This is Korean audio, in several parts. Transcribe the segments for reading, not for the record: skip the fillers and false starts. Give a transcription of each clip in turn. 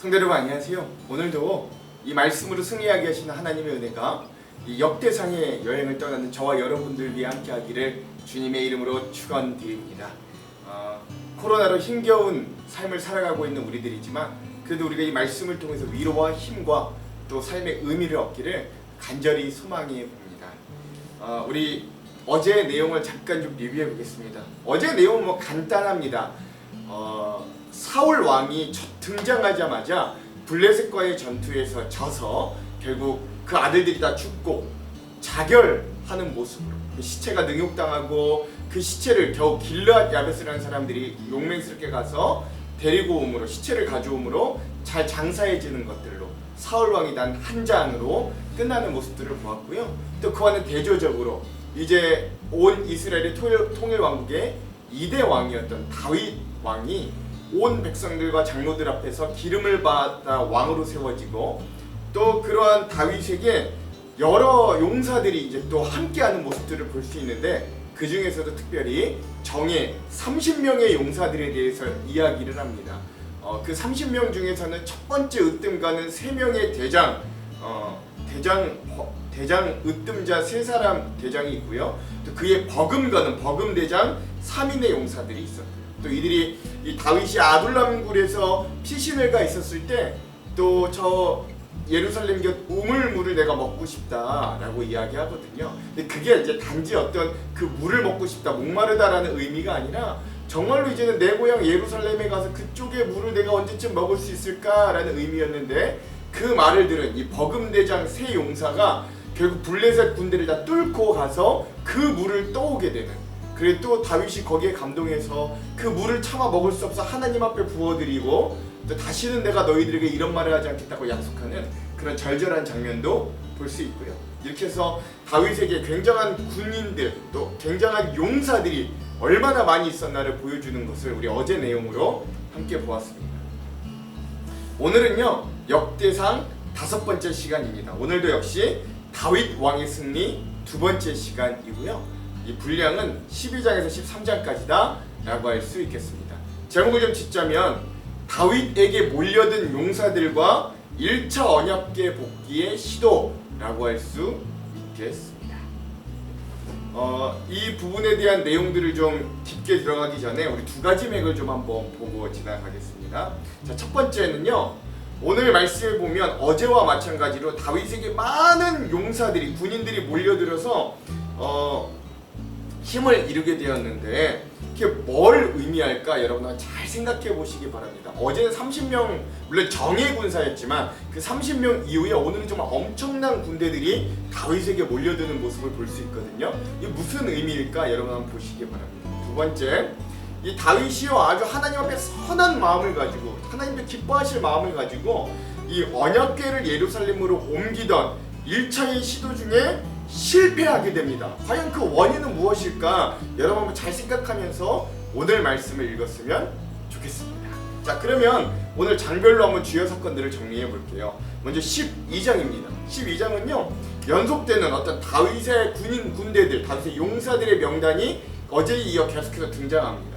성도 여러분 안녕하세요. 오늘도 이 말씀으로 승리하게 하시는 하나님의 은혜가 이 역대상의 여행을 떠나는 저와 여러분들 위해 함께하기를 주님의 이름으로 축원드립니다. 코로나로 힘겨운 삶을 살아가고 있는 우리들이지만 그래도 우리가 이 말씀을 통해서 위로와 힘과 또 삶의 의미를 얻기를 간절히 소망해 봅니다. 우리 어제 내용을 잠깐 좀 리뷰해 보겠습니다. 어제 내용은 간단합니다. 사울 왕이 첫 등장하자마자 블레셋과의 전투에서 져서 결국 그 아들들이 다 죽고 자결하는 모습으로 시체가 능욕당하고 그 시체를 겨우 길르앗 야베스라는 사람들이 용맹스럽게 가서 데리고 오므로 시체를 가져오므로 잘 장사해지는 것들로 사울 왕이 난 한 장으로 끝나는 모습들을 보았고요. 또 그와는 대조적으로 이제 온 이스라엘의 통일 왕국의 2대 왕이었던 다윗 왕이 온 백성들과 장로들 앞에서 기름을 받아 왕으로 세워지고 또 그러한 다윗에게 여러 용사들이 이제 또 함께하는 모습들을 볼 수 있는데 그 중에서도 특별히 정예 30명의 용사들에 대해서 이야기를 합니다. 그 30명 중에서는 첫 번째 으뜸가는 3명의 대장 으뜸자 3사람 대장이 있고요. 또 그의 버금 대장 3인의 용사들이 있었고 또 이들이 이 다윗이 아둘람굴에서 피신을 가 있었을 때 또 저 예루살렘 곁 우물물을 내가 먹고 싶다라고 이야기하거든요. 근데 그게 이제 단지 어떤 그 물을 먹고 싶다, 목마르다라는 의미가 아니라 정말로 이제는 내 고향 예루살렘에 가서 그쪽의 물을 내가 언제쯤 먹을 수 있을까라는 의미였는데 그 말을 들은 이 버금대장 3 용사가 결국 블레셋 군대를 다 뚫고 가서 그 물을 떠오게 되는, 그리고 또 다윗이 거기에 감동해서 그 물을 차마 먹을 수 없어 하나님 앞에 부어드리고 또 다시는 내가 너희들에게 이런 말을 하지 않겠다고 약속하는 그런 절절한 장면도 볼 수 있고요. 이렇게 해서 다윗에게 굉장한 군인들 또 굉장한 용사들이 얼마나 많이 있었나를 보여주는 것을 우리 어제 내용으로 함께 보았습니다. 오늘은요 역대상 5번째 시간입니다. 오늘도 역시 다윗 왕의 승리 2번째 시간이고요. 이 분량은 12장에서 13장까지다 라고 할 수 있겠습니다. 제목을 좀 짓자면 다윗에게 몰려든 용사들과 1차 언약궤 복귀의 시도라고 할 수 있겠습니다. 이 부분에 대한 내용들을 좀 깊게 들어가기 전에 우리 2가지 맥을 좀 한번 보고 지나가겠습니다. 자, 첫 번째는요, 오늘 말씀을 보면 어제와 마찬가지로 다윗에게 많은 용사들이, 군인들이 몰려들어서 힘을 이루게 되었는데 이게 뭘 의미할까 여러분 잘 생각해 보시기 바랍니다. 어제는 30명, 물론 정예 군사였지만 그 30명 이후에 오늘은 정말 엄청난 군대들이 다윗에게 몰려드는 모습을 볼 수 있거든요. 이게 무슨 의미일까 여러분 한번 보시기 바랍니다. 2번째, 이 다윗이요 아주 하나님 앞에 선한 마음을 가지고 하나님도 기뻐하실 마음을 가지고 이 언약궤를 예루살렘으로 옮기던 1차의 시도 중에 실패하게 됩니다. 과연 그 원인은 무엇일까? 여러분 한번 잘 생각하면서 오늘 말씀을 읽었으면 좋겠습니다. 자, 그러면 오늘 장별로 한번 주요 사건들을 정리해 볼게요. 먼저 12장입니다. 12장은요 연속되는 어떤 다윗의 군대들, 다윗의 용사들의 명단이 어제에 이어 계속해서 등장합니다.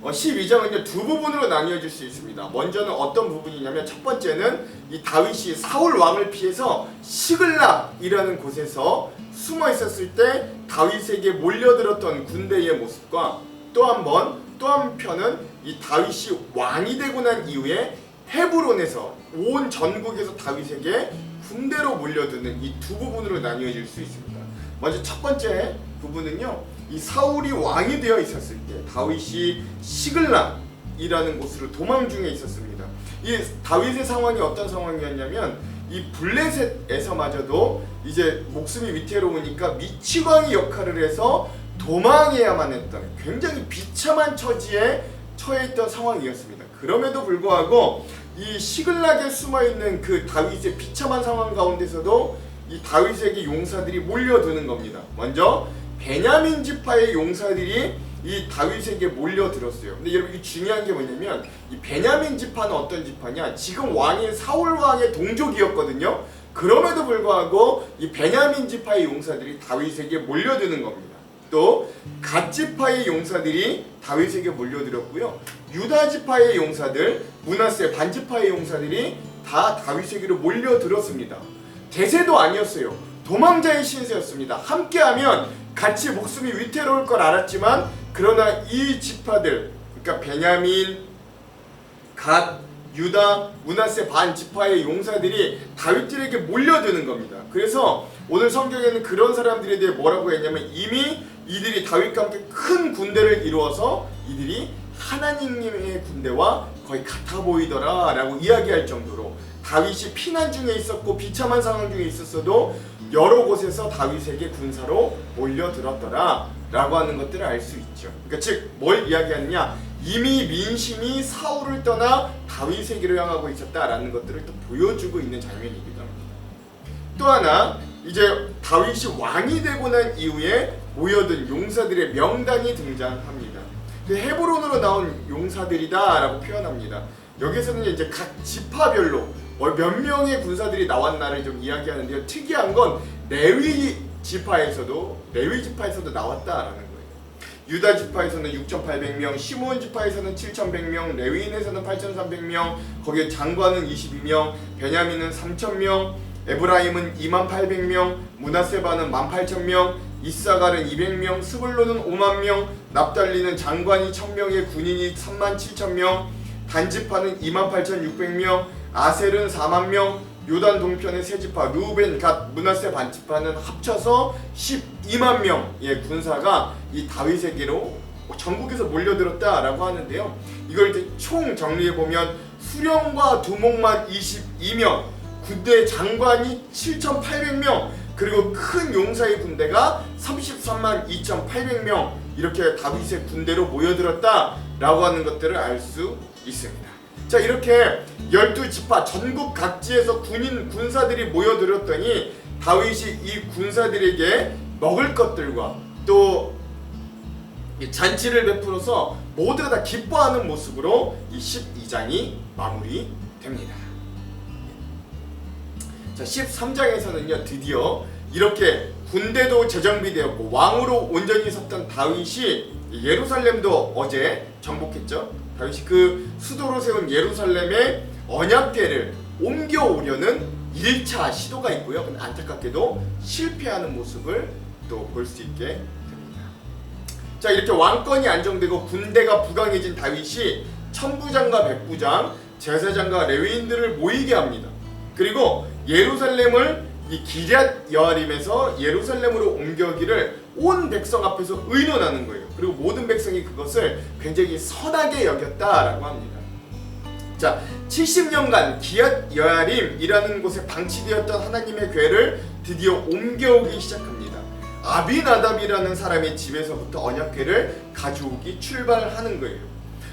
12장은요 두 부분으로 나뉘어질 수 있습니다. 먼저는 어떤 부분이냐면 첫 번째는 이 다윗이 사울 왕을 피해서 시글락이라는 곳에서 숨어 있었을 때 다윗에게 몰려들었던 군대의 모습과 또 한편은 이 다윗이 왕이 되고 난 이후에 헤브론에서 온 전국에서 다윗에게 군대로 몰려드는 이 두 부분으로 나뉘어질 수 있습니다. 먼저 첫 번째 부분은요, 이 사울이 왕이 되어 있었을 때 다윗이 시글락이라는 곳으로 도망 중에 있었습니다. 이 다윗의 상황이 어떤 상황이었냐면 이 블레셋에서마저도 이제 목숨이 위태로우니까 미치광이 역할을 해서 도망해야만 했던 굉장히 비참한 처지에 처해 있던 상황이었습니다. 그럼에도 불구하고 이 시글락에 숨어있는 그 다윗의 비참한 상황 가운데서도 이 다윗에게 용사들이 몰려드는 겁니다. 먼저 베냐민 지파의 용사들이 이 다윗에게 몰려들었어요. 근데 여러분 이 중요한 게 뭐냐면 이 베냐민 지파는 어떤 지파냐? 지금 왕인 사울 왕의 동족이었거든요. 그럼에도 불구하고 이 베냐민 지파의 용사들이 다윗에게 몰려드는 겁니다. 또 갓 지파의 용사들이 다윗에게 몰려들었고요. 유다 지파의 용사들, 므낫세 반 지파의 용사들이 다 다윗에게로 몰려들었습니다. 대세도 아니었어요. 도망자의 신세였습니다. 함께하면 같이 목숨이 위태로울 걸 알았지만 그러나 이 지파들, 그러니까 베냐민, 갓, 유다, 므낫세 반 지파의 용사들이 다윗들에게 몰려드는 겁니다. 그래서 오늘 성경에는 그런 사람들에 대해 뭐라고 했냐면 이미 이들이 다윗과 함께 큰 군대를 이루어서 이들이 하나님의 군대와 거의 같아 보이더라 라고 이야기할 정도로 다윗이 피난 중에 있었고 비참한 상황 중에 있었어도 여러 곳에서 다윗에게 군사로 몰려들었더라 라고 하는 것들을 알 수 있죠. 그러니까 즉 뭘 이야기하느냐, 이미 민심이 사울을 떠나 다윗에게로 향하고 있었다라는 것들을 또 보여주고 있는 장면이기도 합니다. 또 하나, 이제 다윗이 왕이 되고 난 이후에 모여든 용사들의 명단이 등장합니다. 헤브론으로 나온 용사들이다라고 표현합니다. 여기서는 이제 각 지파별로 몇 명의 군사들이 나왔나를 좀 이야기하는데요. 특이한 건 레위 지파에서도 나왔다라는 거예요. 유다 지파에서는 6,800명, 시므온 지파에서는 7,100명, 레위인에서는 8,300명, 거기에 장관은 22명, 베냐민은 3,000명, 에브라임은 28,000명, 므낫세바는 18,000명, 이사갈은 200명, 스불론은 50,000명, 납달리는 장관이 1,000명에 군인이 37,000명, 단지파는 28,600명, 아셀은 40,000명, 요단 동편의 세 지파 루벤, 갓, 므낫세 반지파는 합쳐서 12만 명의 군사가 이 다윗에게로 전국에서 몰려들었다라고 하는데요. 이걸 이제 총 정리해 보면 수령과 두목만 22명, 군대 장관이 7,800명, 그리고 큰 용사의 군대가 33만 2,800명, 이렇게 다윗의 군대로 모여들었다라고 하는 것들을 알 수 있습니다. 자, 이렇게 12지파 전국 각지에서 군사들이 모여들었더니 다윗이 이 군사들에게 먹을 것들과 또 잔치를 베풀어서 모두가 다 기뻐하는 모습으로 이 12장이 마무리됩니다. 자, 13장에서는요 드디어 이렇게 군대도 재정비되었고 왕으로 온전히 섰던 다윗이 예루살렘도 어제 정복했죠. 다윗이 그 수도로 세운 예루살렘에 언약궤를 옮겨오려는 1차 시도가 있고요. 근데 안타깝게도 실패하는 모습을 또 볼 수 있게 됩니다. 자, 이렇게 왕권이 안정되고 군대가 부강해진 다윗이 천부장과 백부장, 제사장과 레위인들을 모이게 합니다. 그리고 예루살렘을 이 기럇 여아림에서 예루살렘으로 옮겨기를 온 백성 앞에서 의논하는 거예요. 그리고 모든 백성이 그것을 굉장히 선하게 여겼다라고 합니다. 자, 70년간 기럇 여아림이라는 곳에 방치되었던 하나님의 궤를 드디어 옮겨오기 시작합니다. 아비나답이라는 사람의 집에서부터 언약궤를 가져오기 출발하는 거예요.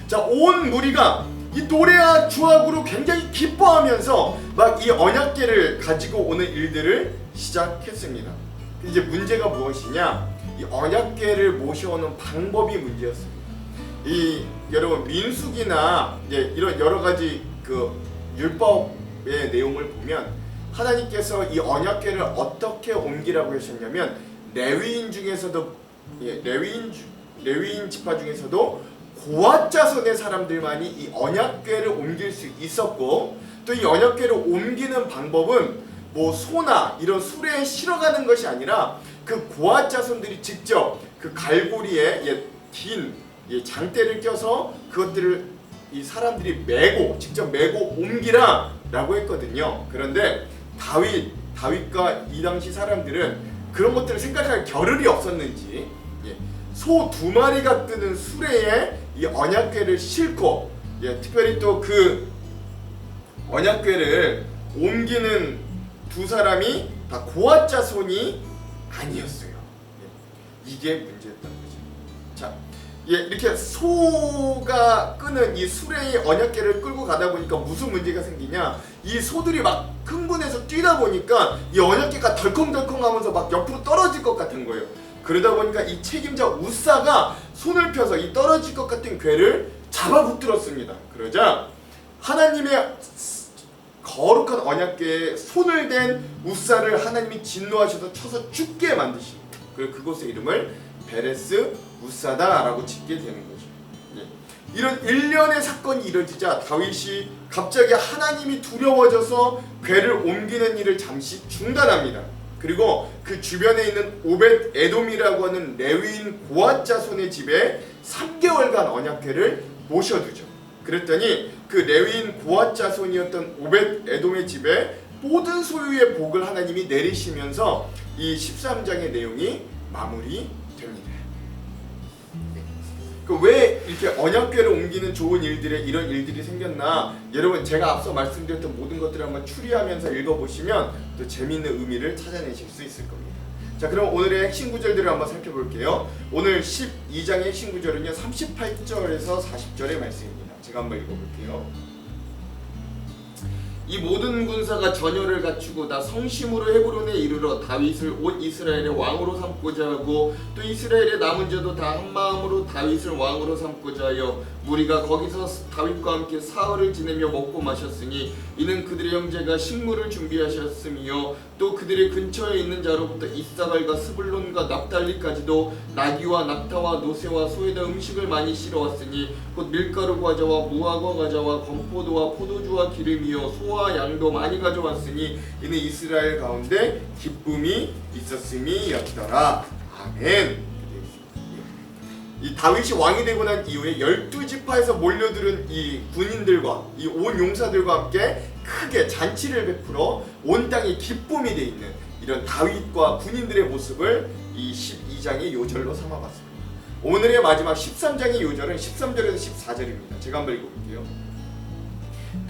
자, 온 무리가 이 노래와 주악으로 굉장히 기뻐하면서 막 이 언약궤를 가지고 오는 일들을 시작했습니다. 이제 문제가 무엇이냐? 이 언약궤를 모셔오는 방법이 문제였습니다. 이 여러분 민수기나 이제 이런 여러 가지 그 율법의 내용을 보면 하나님께서 이 언약궤를 어떻게 옮기라고 하셨냐면 레위인 중에서도 레위인 지파 중에서도 고앗 자손의 사람들만이 이 언약궤를 옮길 수 있었고, 또 이 언약궤를 옮기는 방법은 뭐 소나 이런 수레에 실어가는 것이 아니라 그 고앗 자손들이 직접 그 갈고리에 긴 장대를 껴서 그것들을 이 사람들이 직접 메고 옮기라 라고 했거든요. 그런데 다윗과 이 당시 사람들은 그런 것들을 생각할 겨를이 없었는지 소 2마리가 뜨는 수레에 이 언약궤를 싣고 특별히 또 그 언약궤를 옮기는 두 사람이 다 고앗 자손이 아니었어요. 이게 문제였던 거죠. 자, 이렇게 소가 끄는 이 수레의 언약궤를 끌고 가다 보니까 무슨 문제가 생기냐? 이 소들이 막 흥분해서 뛰다 보니까 이 언약궤가 덜컹덜컹하면서 막 옆으로 떨어질 것 같은 거예요. 그러다 보니까 이 책임자 우사가 손을 펴서 이 떨어질 것 같은 궤를 잡아 붙들었습니다. 그러자 하나님의 거룩한 언약궤에 손을 댄 우사를 하나님이 진노하셔서 쳐서 죽게 만드십니다. 그리고 그곳의 이름을 베레스 우사다라고 짓게 되는 거죠. 이런 일련의 사건이 이뤄지자 다윗이 갑자기 하나님이 두려워져서 궤를 옮기는 일을 잠시 중단합니다. 그리고 그 주변에 있는 오벳 에돔이라고 하는 레위인 고앗 자손의 집에 3개월간 언약궤를 모셔두죠. 그랬더니 그 레위인 고앗 자손이었던 오벳 에돔의 집에 모든 소유의 복을 하나님이 내리시면서 이 13장의 내용이 마무리됩니다. 왜 이렇게 언약궤를 옮기는 좋은 일들에 이런 일들이 생겼나, 여러분 제가 앞서 말씀드렸던 모든 것들을 한번 추리하면서 읽어보시면 또 재미있는 의미를 찾아내실 수 있을 겁니다. 자, 그럼 오늘의 핵심 구절들을 한번 살펴볼게요. 오늘 12장의 핵심 구절은요 38절에서 40절의 말씀입니다. 제가 한번 읽어볼게요. 이 모든 군사가 전열을 갖추고 다 성심으로 헤브론에 이르러 다윗을 온 이스라엘의 왕으로 삼고자 하고 또 이스라엘의 남은 자도 다 한마음으로 다윗을 왕으로 삼고자 하여 무리가 거기서 다윗과 함께 사흘을 지내며 먹고 마셨으니 이는 그들의 형제가 식물을 준비하셨으며 또 그들의 근처에 있는 자로부터 이사갈과 스불론과 납달리까지도 나귀와 낙타와 노새와 소에다 음식을 많이 실어왔으니 곧 밀가루 과자와 무화과 과자와 건포도와 포도주와 기름이요 소와 양도 많이 가져왔으니 이는 이스라엘 가운데 기쁨이 있었음이었더라. 아멘. 이 다윗이 왕이 되고 난 이후에 12지파에서 몰려들은 이 군인들과 이 온 용사들과 함께 크게 잔치를 베풀어 온 땅이 기쁨이 돼 있는 이런 다윗과 군인들의 모습을 이 12장의 요절로 삼아봤습니다. 오늘의 마지막 13장의 요절은 13절에서 14절입니다. 제가 한번 읽어볼게요.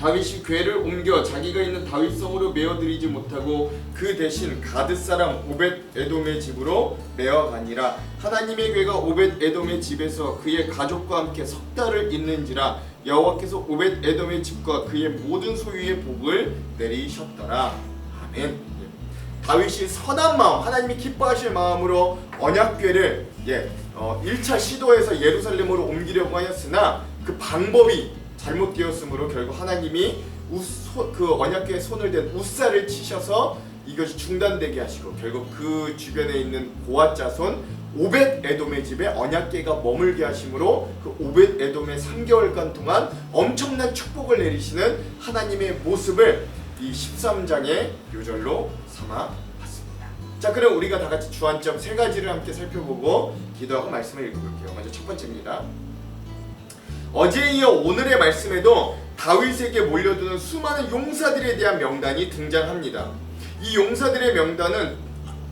다윗이 궤를 옮겨 자기가 있는 다윗성으로 메어들이지 못하고 그 대신 가드 사람 오벳 에돔의 집으로 메어가니라. 하나님의 궤가 오벳 에돔의 집에서 그의 가족과 함께 석 달을 있는지라 여호와께서 오벳 에돔의 집과 그의 모든 소유의 복을 내리셨더라. 아멘. 다윗이 선한 마음, 하나님이 기뻐하실 마음으로 언약궤를 1차 시도에서 예루살렘으로 옮기려고 하였으나 그 방법이 잘못되었으므로 결국 하나님이 그 언약궤에 손을 댄 우사를 치셔서 이것이 중단되게 하시고 결국 그 주변에 있는 고앗 자손 오벳 에돔의 집에 언약궤가 머물게 하심으로 그 오벳 에돔의 3개월간 동안 엄청난 축복을 내리시는 하나님의 모습을 이 13장의 요절로 삼아봤습니다. 자, 그럼 우리가 다 같이 주안점 3가지를 함께 살펴보고 기도하고 말씀을 읽어볼게요. 먼저 첫 번째입니다. 어제에 이어 오늘의 말씀에도 다윗에게 몰려드는 수많은 용사들에 대한 명단이 등장합니다. 이 용사들의 명단은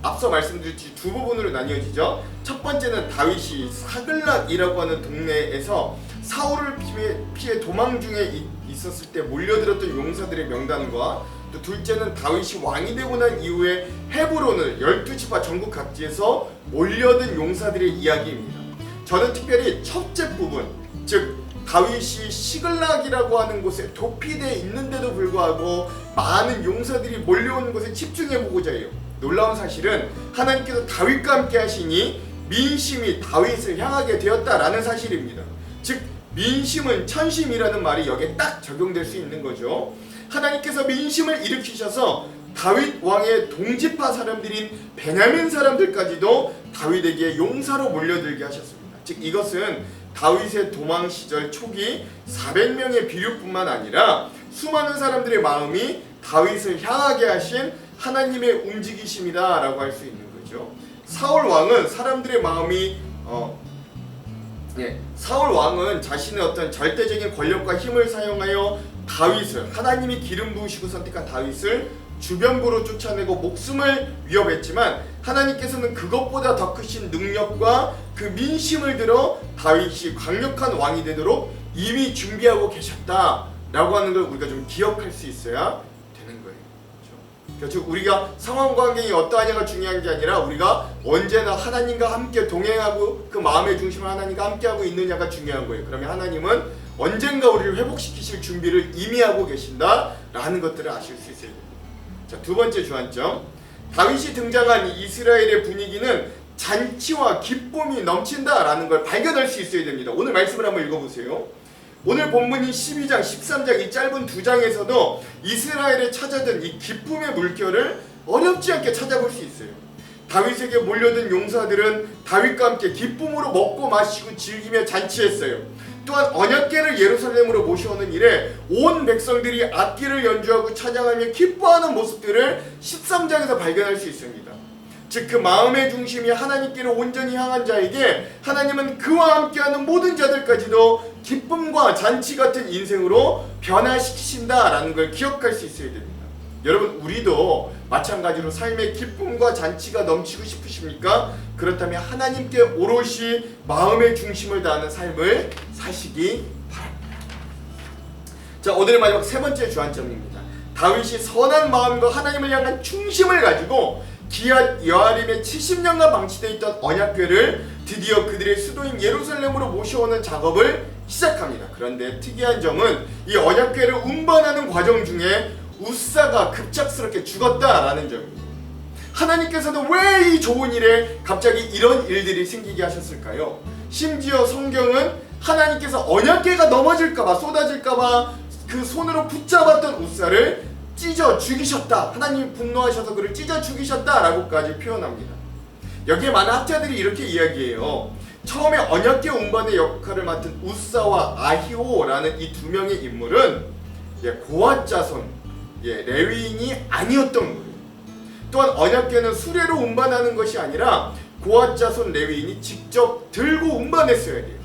앞서 말씀드렸듯이 두 부분으로 나뉘어지죠. 첫 번째는 다윗이 사글락이라고 하는 동네에서 사울을 피해 도망 중에 있었을 때 몰려들었던 용사들의 명단과 또 둘째는 다윗이 왕이 되고 난 이후에 헤브론을 12지파 전국 각지에서 몰려든 용사들의 이야기입니다. 저는 특별히 첫째 부분, 즉 다윗이 시글락이라고 하는 곳에 도피되어 있는데도 불구하고 많은 용사들이 몰려오는 곳에 집중해보고자 해요. 놀라운 사실은 하나님께서 다윗과 함께 하시니 민심이 다윗을 향하게 되었다라는 사실입니다. 즉 민심은 천심이라는 말이 여기에 딱 적용될 수 있는 거죠. 하나님께서 민심을 일으키셔서 다윗 왕의 동지파 사람들인 베냐민 사람들까지도 다윗에게 용사로 몰려들게 하셨습니다. 즉 이것은 다윗의 도망 시절 초기 400명의 비류뿐만 아니라 수많은 사람들의 마음이 다윗을 향하게 하신 하나님의 움직이심이다 라고 할 수 있는 거죠. 사울 왕은 사람들의 마음이 사울 왕은 자신의 어떤 절대적인 권력과 힘을 사용하여 다윗을, 하나님이 기름 부으시고 선택한 다윗을 주변부로 쫓아내고 목숨을 위협했지만 하나님께서는 그것보다 더 크신 능력과 그 민심을 들어 다윗이 강력한 왕이 되도록 이미 준비하고 계셨다라고 하는 걸 우리가 좀 기억할 수 있어야 되는 거예요. 그렇죠? 즉 우리가 상황과 환경이 어떠하냐가 중요한 게 아니라 우리가 언제나 하나님과 함께 동행하고 그 마음의 중심을 하나님과 함께하고 있느냐가 중요한 거예요. 그러면 하나님은 언젠가 우리를 회복시키실 준비를 이미 하고 계신다라는 것들을 아실 수 있어요. 자, 두 번째 주안점, 다윗이 등장한 이스라엘의 분위기는 잔치와 기쁨이 넘친다라는 걸 발견할 수 있어야 됩니다. 오늘 말씀을 한번 읽어보세요. 오늘 본문인 12장, 13장 이 짧은 두 장에서도 이스라엘에 찾아든 이 기쁨의 물결을 어렵지 않게 찾아볼 수 있어요. 다윗에게 몰려든 용사들은 다윗과 함께 기쁨으로 먹고 마시고 즐기며 잔치했어요. 또한 언약궤를 예루살렘으로 모셔오는 일에 온 백성들이 악기를 연주하고 찬양하며 기뻐하는 모습들을 13장에서 발견할 수 있습니다. 즉 그 마음의 중심이 하나님께로 온전히 향한 자에게 하나님은 그와 함께하는 모든 자들까지도 기쁨과 잔치 같은 인생으로 변화시키신다라는 걸 기억할 수 있어야 됩니다. 여러분, 우리도 마찬가지로 삶의 기쁨과 잔치가 넘치고 싶으십니까? 그렇다면 하나님께 오롯이 마음의 중심을 다하는 삶을 사시기 바랍니다. 자, 오늘의 마지막 세 번째 주안점입니다. 다윗이 선한 마음과 하나님을 향한 중심을 가지고 기욤 여아림에 70년간 방치되어 있던 언약궤를 드디어 그들의 수도인 예루살렘으로 모셔오는 작업을 시작합니다. 그런데 특이한 점은 이 언약궤를 운반하는 과정 중에 우사가 급작스럽게 죽었다라는 점입니다. 하나님께서는 왜 이 좋은 일에 갑자기 이런 일들이 생기게 하셨을까요? 심지어 성경은 하나님께서 언약궤가 넘어질까봐, 쏟아질까봐 그 손으로 붙잡았던 우사를 찢어 죽이셨다, 하나님이 분노하셔서 그를 찢어 죽이셨다라고까지 표현합니다. 여기에 많은 학자들이 이렇게 이야기해요. 처음에 언약궤 운반의 역할을 맡은 우사와 아히오라는 이 두 명의 인물은 고앗 자손 레위인이 아니었던 거예요. 또한 언약궤는 수레로 운반하는 것이 아니라 고앗 자손 레위인이 직접 들고 운반했어야 돼요.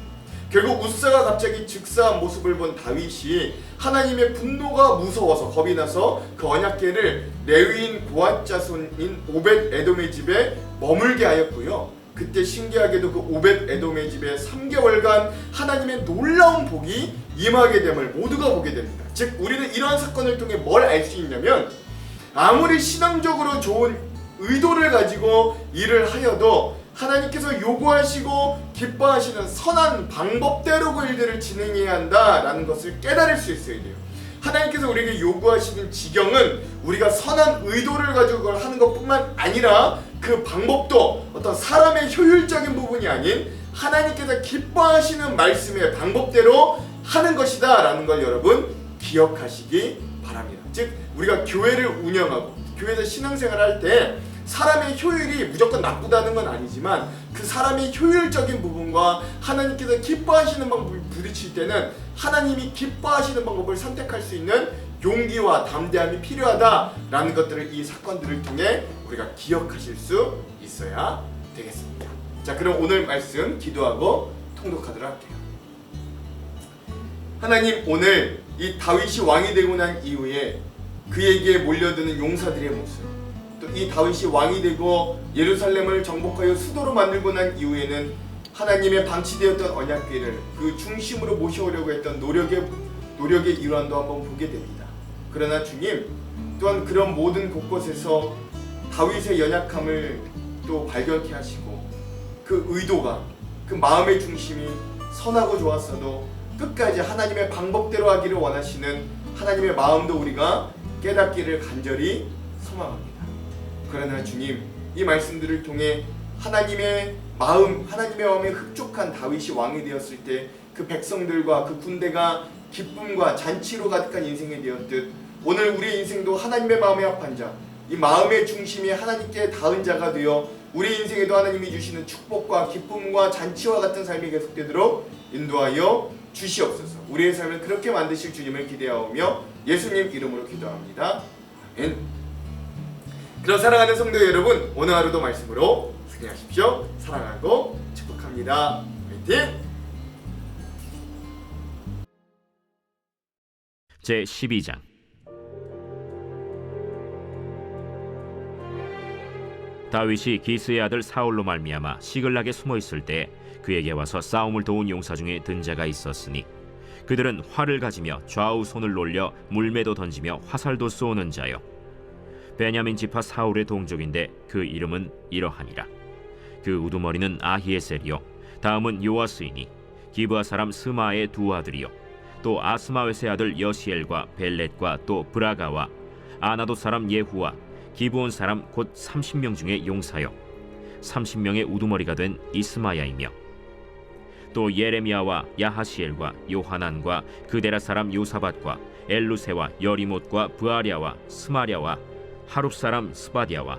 결국 우사가 갑자기 즉사한 모습을 본 다윗이 하나님의 분노가 무서워서 겁이 나서 그 언약궤를 레위인 고앗 자손인 오벳 에돔의 집에 머물게 하였고요. 그때 신기하게도 그 오벳 에돔의 집에 3개월간 하나님의 놀라운 복이 임하게 됨을 모두가 보게 됩니다. 즉 우리는 이러한 사건을 통해 뭘 알 수 있냐면, 아무리 신앙적으로 좋은 의도를 가지고 일을 하여도 하나님께서 요구하시고 기뻐하시는 선한 방법대로 그 일들을 진행해야 한다라는 것을 깨달을 수 있어야 돼요. 하나님께서 우리에게 요구하시는 지경은 우리가 선한 의도를 가지고 그걸 하는 것뿐만 아니라 그 방법도 어떤 사람의 효율적인 부분이 아닌 하나님께서 기뻐하시는 말씀의 방법대로 하는 것이다 라는 걸 여러분 기억하시기 바랍니다. 즉 우리가 교회를 운영하고 교회에서 신앙생활을 할 때 사람의 효율이 무조건 나쁘다는 건 아니지만 그 사람의 효율적인 부분과 하나님께서 기뻐하시는 방법을 부딪힐 때는 하나님이 기뻐하시는 방법을 선택할 수 있는 용기와 담대함이 필요하다라는 것들을 이 사건들을 통해 우리가 기억하실 수 있어야 되겠습니다. 자, 그럼 오늘 말씀 기도하고 통독하도록 할게요. 하나님, 오늘 이 다윗이 왕이 되고 난 이후에 그에게 몰려드는 용사들의 모습, 또 이 다윗이 왕이 되고 예루살렘을 정복하여 수도로 만들고 난 이후에는 하나님의 방치되었던 언약궤를 그 중심으로 모셔오려고 했던 노력의 일환도 한번 보게 됩니다. 그러나 주님, 또한 그런 모든 곳곳에서 다윗의 연약함을 또 발견케 하시고 그 의도가, 그 마음의 중심이 선하고 좋았어도 끝까지 하나님의 방법대로 하기를 원하시는 하나님의 마음도 우리가 깨닫기를 간절히 소망합니다. 그러나 주님, 이 말씀들을 통해 하나님의 마음에 흡족한 다윗이 왕이 되었을 때 그 백성들과 그 군대가 기쁨과 잔치로 가득한 인생이 되었듯 오늘 우리의 인생도 하나님의 마음에 합한 자, 이 마음의 중심이 하나님께 닿은 자가 되어 우리 인생에도 하나님이 주시는 축복과 기쁨과 잔치와 같은 삶이 계속되도록 인도하여 주시옵소서. 우리의 삶을 그렇게 만드실 주님을 기대하오며 예수님 이름으로 기도합니다. 아멘. 그럼 사랑하는 성도 여러분, 오늘 하루도 말씀으로 승리하십시오. 사랑하고 축복합니다. 화이팅! 제12장. 다윗이 기스의 아들 사울로 말미암아 시글락에 숨어 있을 때 그에게 와서 싸움을 도운 용사 중에 든 자가 있었으니 그들은 활을 가지며 좌우 손을 놀려 물매도 던지며 화살도 쏘는 자요 베냐민 지파 사울의 동족인데 그 이름은 이러하니라. 그 우두머리는 아히에셀이요 다음은 요아스이니 기브아 사람 스마의 두 아들이요 또 아스마웨스의 아들 여시엘과 벨렛과 또 브라가와 아나도 사람 예후와 기브온 사람 곧 30명 중에 용사요 30명의 우두머리가 된 이스마야이며 또 예레미야와 야하시엘과 요하난과 그데라 사람 요사밧과 엘루세와 여리못과 브아랴와 스마랴와 하룹 사람 스바디아와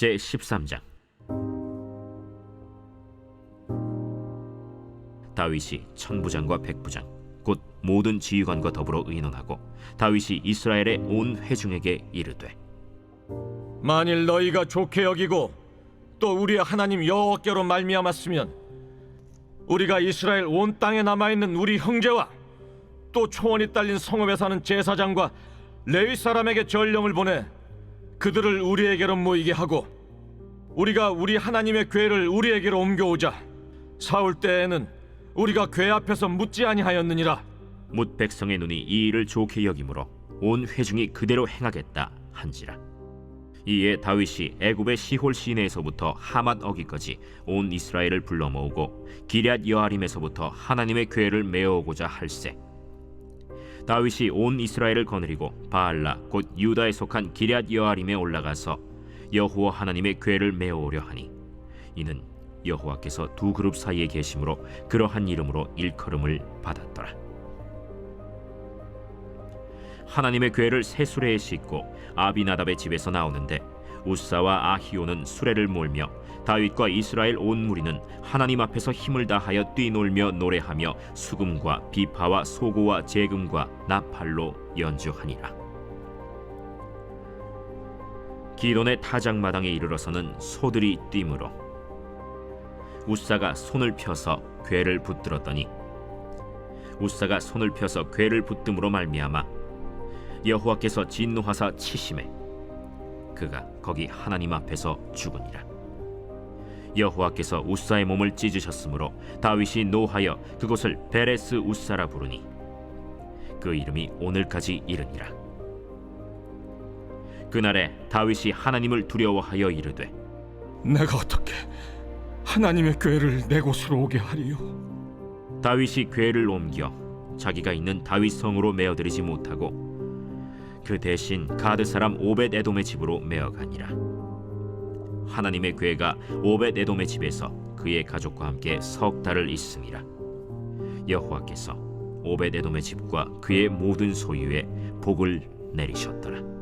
제 13장. 다윗이 천부장과 백부장 곧 모든 지휘관과 더불어 의논하고 다윗이 이스라엘의 온 회중에게 이르되, 만일 너희가 좋게 여기고 또 우리의 하나님 여호와께로 말미암았으면 우리가 이스라엘 온 땅에 남아있는 우리 형제와 또 초원이 딸린 성읍에 사는 제사장과 레위 사람에게 전령을 보내 그들을 우리에게로 모이게 하고 우리가 우리 하나님의 궤를 우리에게로 옮겨오자. 사울 때에는 우리가 궤 앞에서 묻지 아니하였느니라. 뭇 백성의 눈이 이 일을 좋게 여기므로 온 회중이 그대로 행하겠다 한지라. 이에 다윗이 애굽의 시홀 시내에서부터 하맛 어기까지 온 이스라엘을 불러 모으고 기럇 여아림에서부터 하나님의 궤를 메어오고자 할세. 다윗이 온 이스라엘을 거느리고 바알라 곧 유다에 속한 기럇 여아림에 올라가서 여호와 하나님의 궤를 메어오려 하니, 이는 여호와께서 두 그룹 사이에 계심으로 그러한 이름으로 일컬음을 받았더라. 하나님의 궤를 새 수레에 싣고 아비나답의 집에서 나오는데 우사와 아히오는 수레를 몰며 다윗과 이스라엘 온 무리는 하나님 앞에서 힘을 다하여 뛰놀며 노래하며 수금과 비파와 소고와 재금과 나팔로 연주하니라. 기돈의 타작마당에 이르러서는 소들이 뛰므로 우사가 손을 펴서 궤를 붙들었더니 우사가 손을 펴서 궤를 붙듦으로 말미암아 여호와께서 진노하사 치심에 그가 거기 하나님 앞에서 죽으니라. 여호와께서 우사의 몸을 찢으셨으므로 다윗이 노하여 그곳을 베레스 우사라 부르니 그 이름이 오늘까지 이르니라. 그날에 다윗이 하나님을 두려워하여 이르되, 내가 어떻게 하나님의 궤를 내 곳으로 오게 하리요? 다윗이 궤를 옮겨 자기가 있는 다윗 성으로 메어들이지 못하고 그 대신 가드 사람 오벳 에돔의 집으로 메어가니라. 하나님의 궤가 오벳 에돔의 집에서 그의 가족과 함께 석 달을 있음이라. 여호와께서 오벳 에돔의 집과 그의 모든 소유에 복을 내리셨더라.